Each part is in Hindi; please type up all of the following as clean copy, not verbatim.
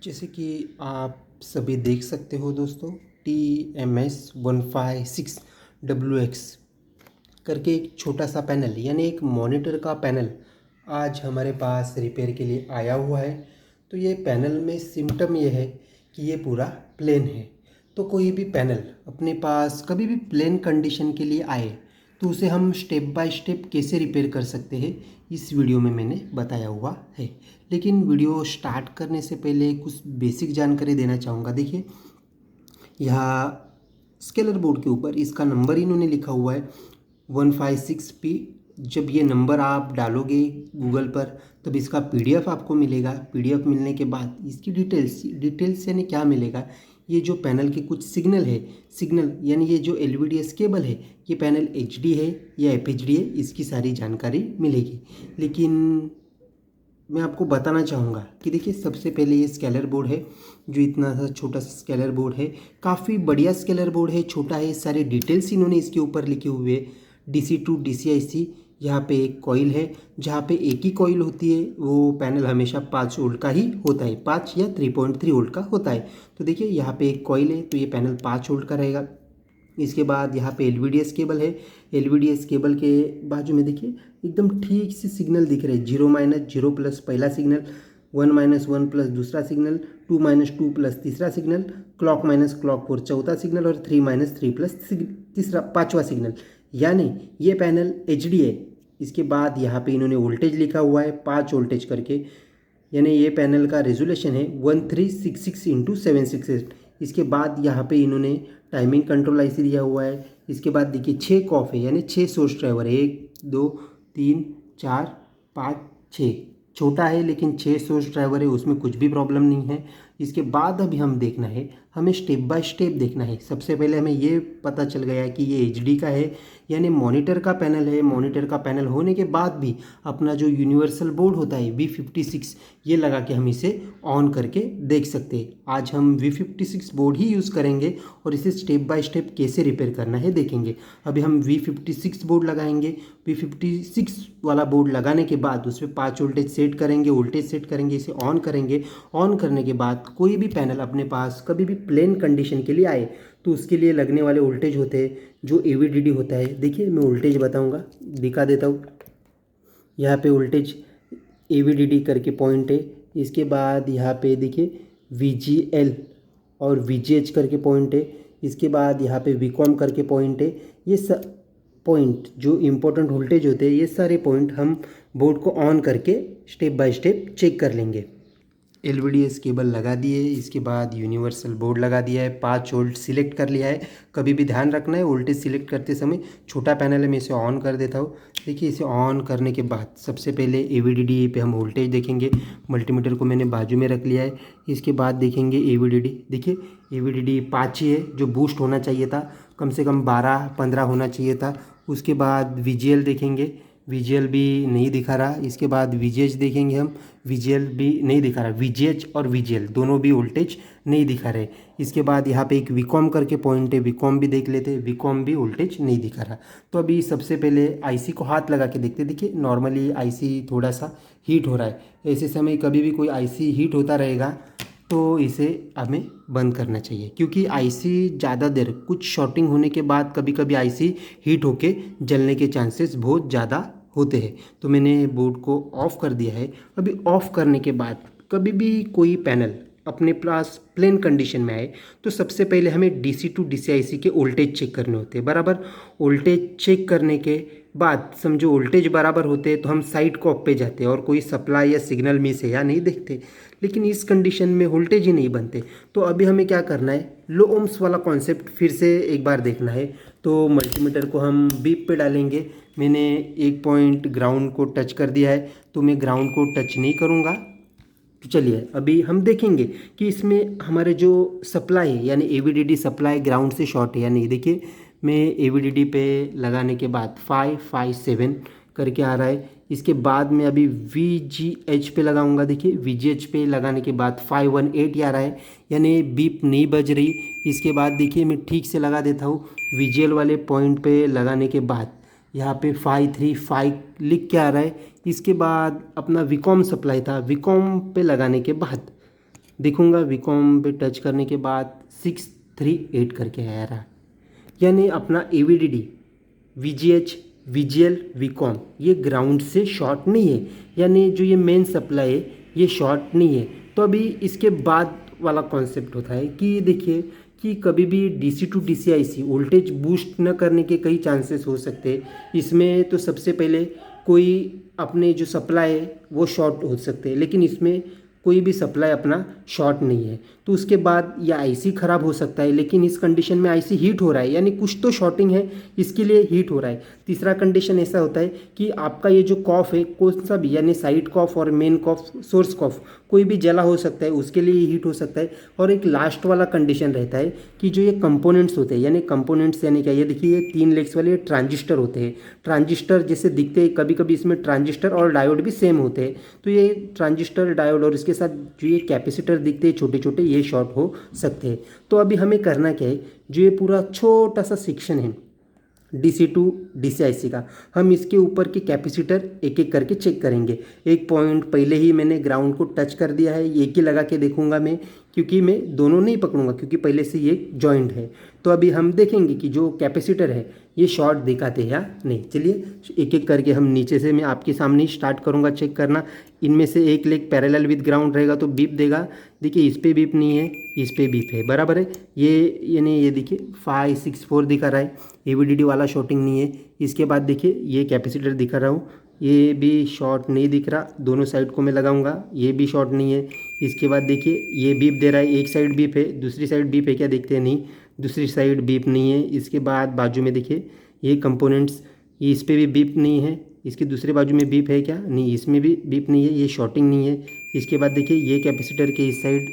जैसे कि आप सभी देख सकते हो दोस्तों, TMS156WX करके एक छोटा सा पैनल यानी एक मॉनिटर का पैनल आज हमारे पास रिपेयर के लिए आया हुआ है। तो ये पैनल में सिम्टम ये है कि ये पूरा प्लेन है। तो कोई भी पैनल अपने पास कभी भी प्लेन कंडीशन के लिए आए तो उसे हम स्टेप बाय स्टेप कैसे रिपेयर कर सकते हैं इस वीडियो में मैंने बताया हुआ है। लेकिन वीडियो स्टार्ट करने से पहले कुछ बेसिक जानकारी देना चाहूँगा। देखिए, यहाँ स्केलर बोर्ड के ऊपर इसका नंबर इन्होंने लिखा हुआ है 156P। जब ये नंबर आप डालोगे गूगल पर तब इसका PDF आपको मिलेगा। PDF मिलने के बाद इसकी डिटेल्स यानी क्या मिलेगा, ये जो पैनल के कुछ सिग्नल यानी ये जो LVDS केबल है, ये पैनल HD है या FHD है, इसकी सारी जानकारी मिलेगी। लेकिन मैं आपको बताना चाहूँगा कि देखिए, सबसे पहले ये स्केलर बोर्ड है, जो इतना सा छोटा सा स्केलर बोर्ड है, काफ़ी बढ़िया स्केलर बोर्ड है, छोटा है। सारे डिटेल्स इन्होंने इसके ऊपर लिखे हुए हैं। DC टू DCIC, यहाँ पे एक कॉइल है, जहाँ पे एक ही कॉइल होती है। वो पैनल हमेशा 5 वोल्ट का ही होता है, 5 या 3.3 वोल्ट का होता है। तो देखिए, यहाँ पे एक कॉइल है तो ये पैनल 5 वोल्ट का रहेगा। इसके बाद यहाँ पे LVDS केबल है। LVDS केबल के बाजू में देखिए एकदम ठीक से सिग्नल दिख रहे हैं, 0 - 0+ पहला सिग्नल, 1 - 1+ दूसरा सिग्नल, 2 - 2+ तीसरा सिग्नल, क्लॉक - क्लॉक 4 चौथा सिग्नल और 3 - 3+ पाँचवा सिग्नल। यानी ये पैनल HD है। इसके बाद यहाँ पे इन्होंने वोल्टेज लिखा हुआ है 5 वोल्टेज करके, यानी ये पैनल का रेजोल्यूशन है 1366 × 768। इसके बाद यहाँ पे इन्होंने टाइमिंग कंट्रोल IC दिया हुआ है। इसके बाद देखिए 6 कॉफ है, यानी 6 सोर्स ड्राइवर है, 1 2 3 4 5 6। छोटा है लेकिन 6 सोर्स ड्राइवर है, उसमें कुछ भी प्रॉब्लम नहीं है। इसके बाद अभी हम देखना है, हमें स्टेप बाय स्टेप देखना है। सबसे पहले हमें ये पता चल गया कि ये HD का है, यानी मॉनिटर का पैनल है। मॉनिटर का पैनल होने के बाद भी अपना जो यूनिवर्सल बोर्ड होता है V56, ये लगा के हम इसे ऑन करके देख सकते हैं। आज हम V56 बोर्ड ही यूज़ करेंगे और इसे स्टेप बाय स्टेप कैसे रिपेयर करना है देखेंगे। अभी हम V56 बोर्ड लगाएंगे। V56 वाला बोर्ड लगाने के बाद उसमें 5 वोल्टेज सेट करेंगे, इसे ऑन करेंगे। ऑन करने के बाद कोई भी पैनल अपने पास कभी भी प्लेन कंडीशन के लिए आए तो उसके लिए लगने वाले वोल्टेज होते हैं जो AVDD होता है। देखिए, मैं वोल्टेज बताऊंगा, दिखा देता हूँ। यहाँ पे वोल्टेज AVDD करके पॉइंट है। इसके बाद यहाँ पे देखिए VGL और VGH करके पॉइंट है। इसके बाद यहाँ पे VCOM करके पॉइंट है। ये पॉइंट जो इम्पोर्टेंट वोल्टेज होते हैं, ये सारे पॉइंट हम बोर्ड को ऑन करके स्टेप बाय स्टेप चेक कर लेंगे। LVDS केबल लगा दिए, इसके बाद यूनिवर्सल बोर्ड लगा दिया है, 5 वोल्ट सिलेक्ट कर लिया है। कभी भी ध्यान रखना है वोल्टेज सिलेक्ट करते समय, छोटा पैनल है, मैं इसे ऑन कर देता हूँ। देखिए, इसे ऑन करने के बाद सबसे पहले AVDD पे हम वोल्टेज देखेंगे। मल्टीमीटर को मैंने बाजू में रख लिया है। इसके बाद देखेंगे AVDD। देखिए, AVDD 5 ही है, जो बूस्ट होना चाहिए था, कम से कम 12-15 होना चाहिए था। उसके बाद VGL देखेंगे, VGL भी नहीं दिखा रहा। इसके बाद VGH देखेंगे हम, VGL भी नहीं दिखा रहा। VGH और VGL दोनों भी वोल्टेज नहीं दिखा रहे। इसके बाद यहाँ पे एक VCOM करके पॉइंट है, VCOM भी देख लेते हैं, VCOM भी वोल्टेज नहीं दिखा रहा। तो अभी सबसे पहले IC को हाथ लगा के देखते। देखिए, नॉर्मली IC थोड़ा सा हीट हो रहा है। ऐसे समय कभी भी कोई IC हीट होता रहेगा तो इसे हमें बंद करना चाहिए, क्योंकि IC ज़्यादा देर कुछ शॉर्टिंग होने के बाद कभी कभी IC हीट होके जलने के चांसेस बहुत ज़्यादा होते हैं। तो मैंने बोर्ड को ऑफ़ कर दिया है। अभी ऑफ़ करने के बाद कभी भी कोई पैनल अपने पास प्लेन कंडीशन में आए तो सबसे पहले हमें DC टू DCIC के वोल्टेज चेक करने होते हैं। बराबर वोल्टेज चेक करने के बाद समझो वोल्टेज बराबर होते हैं तो हम साइड को अप पे जाते हैं और कोई सप्लाई या सिग्नल मिस है या नहीं देखते। लेकिन इस कंडीशन में वोल्टेज ही नहीं बनते। तो अभी हमें क्या करना है, लो ओम्स वाला कॉन्सेप्ट फिर से एक बार देखना है। तो मल्टीमीटर को हम बीप पे डालेंगे। मैंने एक पॉइंट ग्राउंड को टच कर दिया है, तो मैं ग्राउंड को टच नहीं करूँगा। तो चलिए अभी हम देखेंगे कि इसमें हमारे जो सप्लाई है यानी AVDD सप्लाई ग्राउंड से शॉर्ट है या नहीं। देखिए, मैं AVDD पे लगाने के बाद 557 करके आ रहा है। इसके बाद में अभी VGH पे लगाऊंगा। देखिए, VGH पे लगाने के बाद 518 आ रहा है, यानी बीप नहीं बज रही। इसके बाद देखिए, मैं ठीक से लगा देता हूँ। VGL वाले पॉइंट पे लगाने के बाद यहाँ पे 535 लिख के आ रहा है। इसके बाद अपना VCOM सप्लाई था, VCOM पे लगाने के बाद देखूँगा वीकॉम पे टच करने के बाद 638 करके आ रहा, यानी अपना AVDD VGH VGL वीकॉम ये ग्राउंड से शॉर्ट नहीं है, यानी जो ये मेन सप्लाई है ये शॉर्ट नहीं है। तो अभी इसके बाद वाला कॉन्सेप्ट होता है कि देखिए कि कभी भी DC to DC IC voltage boost न करने के कई चांसेस हो सकते हैं। इसमें तो सबसे पहले कोई अपने जो सप्लाई है वो शॉर्ट हो सकते हैं, लेकिन इसमें कोई भी सप्लाई अपना शॉर्ट नहीं है। तो उसके बाद यह IC ख़राब हो सकता है, लेकिन इस कंडीशन में IC हीट हो रहा है, यानी कुछ तो शॉर्टिंग है, इसके लिए हीट हो रहा है। तीसरा कंडीशन ऐसा होता है कि आपका ये जो कॉफ है कौन सा भी, यानी साइड कॉफ और मेन कॉफ, सोर्स कॉफ, कोई भी जला हो सकता है, उसके लिए हीट हो सकता है। और एक लास्ट वाला कंडीशन रहता है कि जो ये कंपोनेंट्स होते हैं, यानी कंपोनेंट्स यानी क्या, ये देखिए ये 3 लेग्स वाले ट्रांजिस्टर होते हैं। ट्रांजिस्टर जैसे दिखते हैं, कभी कभी इसमें ट्रांजिस्टर और डायोड भी सेम होते हैं। तो ये ट्रांजिस्टर, डायोड और इसके साथ जो ये कैपेसिटर दिखते हैं छोटे छोटे, ये शॉर्ट हो सकते हैं। तो अभी हमें करना क्या है, जो ये पूरा छोटा सा सेक्शन है DC टू DC IC का, हम इसके ऊपर के कैपेसिटर एक एक करके चेक करेंगे। एक पॉइंट पहले ही मैंने ग्राउंड को टच कर दिया है, एक ही लगा के देखूंगा मैं, क्योंकि मैं दोनों नहीं पकड़ूंगा क्योंकि पहले से ये जॉइंट है। तो अभी हम देखेंगे कि जो कैपेसिटर है ये शॉर्ट दिखाते हैं या नहीं। चलिए एक एक करके हम नीचे से, मैं आपके सामने ही स्टार्ट करूँगा चेक करना। इनमें से एक लेग पैरेलल विद ग्राउंड रहेगा तो बीप देगा। देखिए इस पर बीप नहीं है, इस पर बीप है, बराबर है। ये यानी ये देखिए 564 दिखा रहा है, AVDD वाला शॉर्टिंग नहीं है। इसके बाद देखिए ये कैपेसिटर दिखा रहा हूँ, ये भी शॉर्ट नहीं दिख रहा, दोनों साइड को मैं लगाऊंगा, ये भी शॉर्ट नहीं है। इसके बाद देखिए ये बीप दे रहा है, एक साइड बीप है, दूसरी साइड बीप है क्या, देखते हैं, नहीं, दूसरी साइड बीप नहीं है। इसके बाद बाजू में देखिए ये कंपोनेंट्स, ये इस पर भी बीप नहीं है, इसके दूसरे बाजू में बीप है क्या, नहीं, इसमें भी बीप नहीं है, ये शॉर्टिंग नहीं है। इसके बाद देखिए ये कैपेसिटर के इस साइड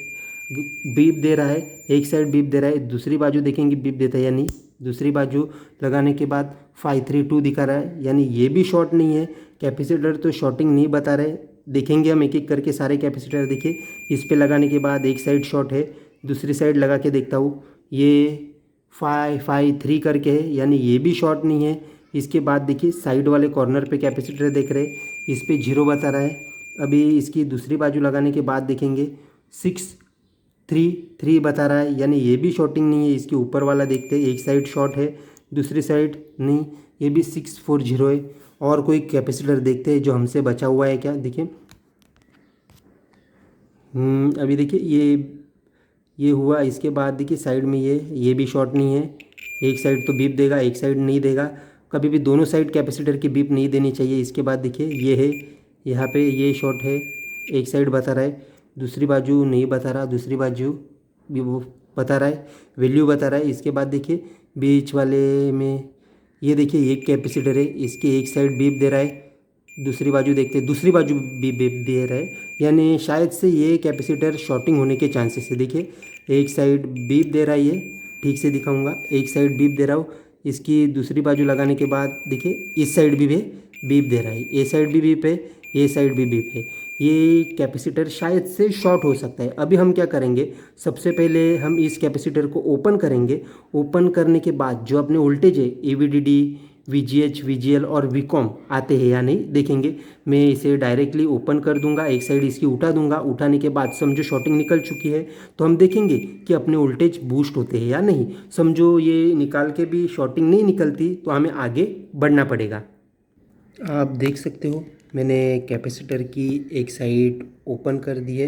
बीप दे रहा है, एक साइड बीप दे रहा है, दूसरी बाजू देखेंगे बीप देता है या नहीं। दूसरी बाजू लगाने के बाद 532 दिखा रहा है, यानी ये भी शॉर्ट नहीं है। कैपेसिटर तो शॉर्टिंग नहीं बता रहे, देखेंगे हम एक एक करके सारे कैपेसिटर। देखिए इस पे लगाने के बाद एक साइड शॉर्ट है, दूसरी साइड लगा के देखता हूँ, ये 553 करके है, यानी ये भी शॉर्ट नहीं है। इसके बाद देखिए साइड वाले कॉर्नर पे कैपेसिटर देख रहे, इस पे 0 बता रहा है। अभी इसकी दूसरी बाजू लगाने के बाद देखेंगे 633 बता रहा है, यानी ये भी शॉर्टिंग नहीं है। इसके ऊपर वाला देखते हैं, एक साइड शॉर्ट है, दूसरी साइड नहीं, ये भी 640 है। और कोई कैपेसिटर देखते हैं जो हमसे बचा हुआ है क्या, देखिए अभी देखिए ये हुआ। इसके बाद देखिए साइड में ये भी शॉर्ट नहीं है, एक साइड तो बीप देगा, एक साइड नहीं देगा। कभी भी दोनों साइड कैपेसिटर की बीप नहीं देनी चाहिए। इसके बाद देखिए ये है, यहाँ पे ये शॉर्ट है, एक साइड बता रहा है, दूसरी बाजू नहीं बता रहा, दूसरी बाजू भी वो बता रहा है, वैल्यू बता रहा है। इसके बाद देखिए बीच वाले में ये देखिए एक कैपेसिटर है, इसके एक साइड बीप दे रहा है, दूसरी बाजू देखते हैं, दूसरी बाजू भी बीप दे रहा है, यानी शायद से ये कैपेसिटर शॉर्टिंग होने के चांसेस है। देखिए एक साइड बीप दे रहा है, ये ठीक से दिखाऊंगा, एक साइड बीप दे रहा हूँ। इसकी दूसरी बाजू लगाने के बाद देखिए इस साइड भी बीप दे रहा है, ये साइड भी बीप है, ये साइड भी बीप है। ये कैपेसिटर शायद से शॉर्ट हो सकता है। अभी हम क्या करेंगे, सबसे पहले हम इस कैपेसिटर को ओपन करेंगे। ओपन करने के बाद जो अपने वोल्टेज है AVDD VGH VGL और वीकॉम आते हैं या नहीं देखेंगे। मैं इसे डायरेक्टली ओपन कर दूंगा, एक साइड इसकी उठा दूंगा, उठाने के बाद समझो शॉर्टिंग निकल चुकी है, तो हम देखेंगे कि अपने वोल्टेज बूस्ट होते हैं या नहीं। समझो ये निकाल के भी शॉर्टिंग नहीं निकलती तो हमें आगे बढ़ना पड़ेगा। आप देख सकते हो मैंने कैपेसिटर की एक साइड ओपन कर दी है,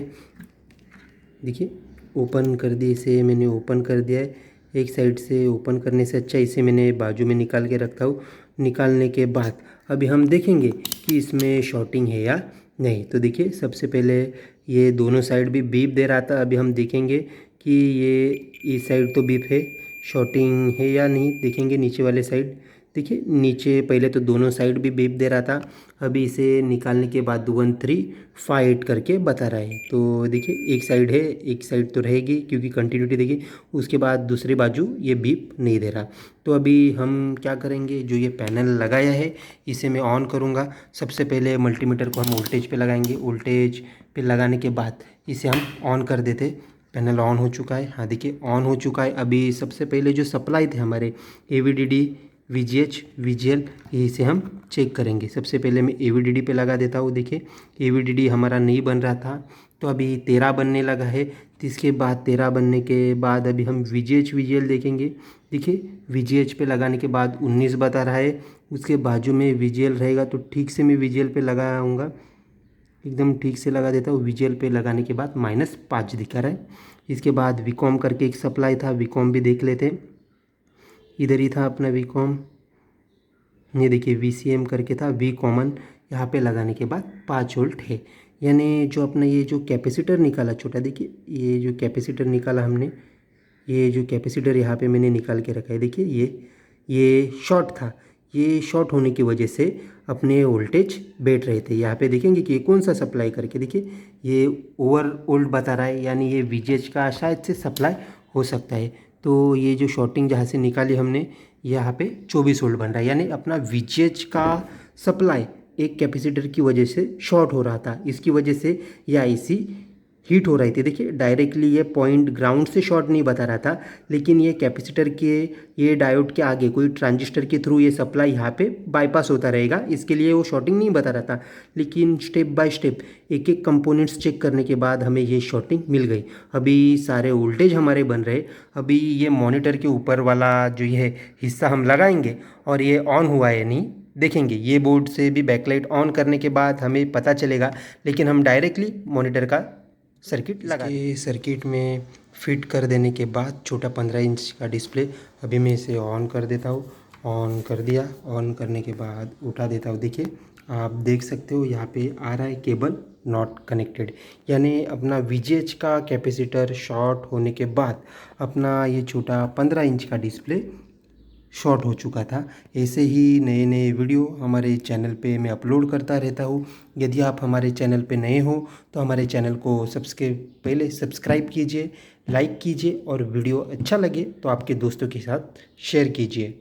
देखिए ओपन कर दी, इसे मैंने ओपन कर दिया है। एक साइड से ओपन करने से अच्छा इसे मैंने बाजू में निकाल के रखता हूँ। निकालने के बाद अभी हम देखेंगे कि इसमें शॉर्टिंग है या नहीं। तो देखिए सबसे पहले ये दोनों साइड भी बीप दे रहा था, अभी हम देखेंगे कि ये इस साइड तो बीप है, शॉर्टिंग है या नहीं देखेंगे। नीचे वाले साइड देखिए, नीचे पहले तो दोनों साइड भी बीप दे रहा था, अभी इसे निकालने के बाद 1358 करके बता रहा है। तो देखिए एक साइड है, एक साइड तो रहेगी क्योंकि कंटिन्यूटी देखिए, उसके बाद दूसरी बाजू ये बीप नहीं दे रहा। तो अभी हम क्या करेंगे, जो ये पैनल लगाया है इसे मैं ऑन करूँगा। सबसे पहले मल्टीमीटर को हम वोल्टेज पे लगाएंगे, वोल्टेज पे लगाने के बाद इसे हम ऑन कर देते। पैनल ऑन हो चुका है, हाँ देखिए ऑन हो चुका है। अभी सबसे पहले जो सप्लाई थे हमारे AVDD VGH VGL, इसे हम चेक करेंगे। सबसे पहले मैं AVDD पे लगा देता हूँ। देखिए AVDD हमारा नहीं बन रहा था तो अभी 13 बनने लगा है। तो इसके बाद 13 बनने के बाद अभी हम VGH VGL देखेंगे। देखिए VGH पे लगाने के बाद 19 बता रहा है, उसके बाजू में VGL रहेगा, तो ठीक से मैं VGL पे लगाऊंगा, एकदम ठीक से लगा देता हूँ। VGL पे लगाने के बाद -5 दिखा रहा है। इसके बाद VCOM करके एक सप्लाई था, VCOM भी देख लेते हैं। इधर ही था अपना VCOM, ये देखिए VCM करके था, V कॉमन यहाँ पे लगाने के बाद 5 वोल्ट है। यानी जो अपना ये जो कैपेसिटर निकाला छोटा, देखिए ये जो कैपेसिटर निकाला हमने, ये जो कैपेसिटर यहाँ पे मैंने निकाल के रखा है, देखिए ये शॉर्ट था। ये शॉर्ट होने की वजह से अपने वोल्टेज बैठ रहे थे। यहाँ पे देखेंगे कि ये कौन सा सप्लाई करके, देखिए ये ओवर वोल्ट बता रहा है, यानी ये VGH का शायद से सप्लाई हो सकता है। तो ये जो शॉर्टिंग जहाँ से निकाली हमने, यहाँ पे 24 वोल्ट बन रहा है, यानी अपना VGH का सप्लाई एक कैपेसिटर की वजह से शॉर्ट हो रहा था। इसकी वजह से यह IC हीट हो रही थी। देखिए डायरेक्टली ये पॉइंट ग्राउंड से शॉर्ट नहीं बता रहा था, लेकिन ये कैपेसिटर के ये डायोड के आगे कोई ट्रांजिस्टर के थ्रू ये सप्लाई यहाँ पे बाईपास होता रहेगा, इसके लिए वो शॉर्टिंग नहीं बता रहा था। लेकिन स्टेप बाय स्टेप एक एक कंपोनेंट्स चेक करने के बाद हमें ये शॉर्टिंग मिल गई। अभी सारे वोल्टेज हमारे बन रहे। अभी ये मॉनिटर के ऊपर वाला जो ये हिस्सा हम लगाएंगे और ये ऑन हुआ है नहीं देखेंगे। ये बोर्ड से भी बैकलाइट ऑन करने के बाद हमें पता चलेगा, लेकिन हम डायरेक्टली मॉनिटर का सर्किट लगा के सर्किट में फिट कर देने के बाद छोटा 15 इंच का डिस्प्ले, अभी मैं इसे ऑन कर देता हूँ। ऑन कर दिया, ऑन करने के बाद उठा देता हूँ। देखिए आप देख सकते हो यहाँ पे आ रहा है केबल नॉट कनेक्टेड, यानी अपना VGH का कैपेसिटर शॉर्ट होने के बाद अपना ये छोटा 15 इंच का डिस्प्ले शॉर्ट हो चुका था। ऐसे ही नए नए वीडियो हमारे चैनल पे मैं अपलोड करता रहता हूँ। यदि आप हमारे चैनल पे नए हो तो हमारे चैनल को पहले सब्सक्राइब कीजिए, लाइक कीजिए, और वीडियो अच्छा लगे तो आपके दोस्तों के साथ शेयर कीजिए।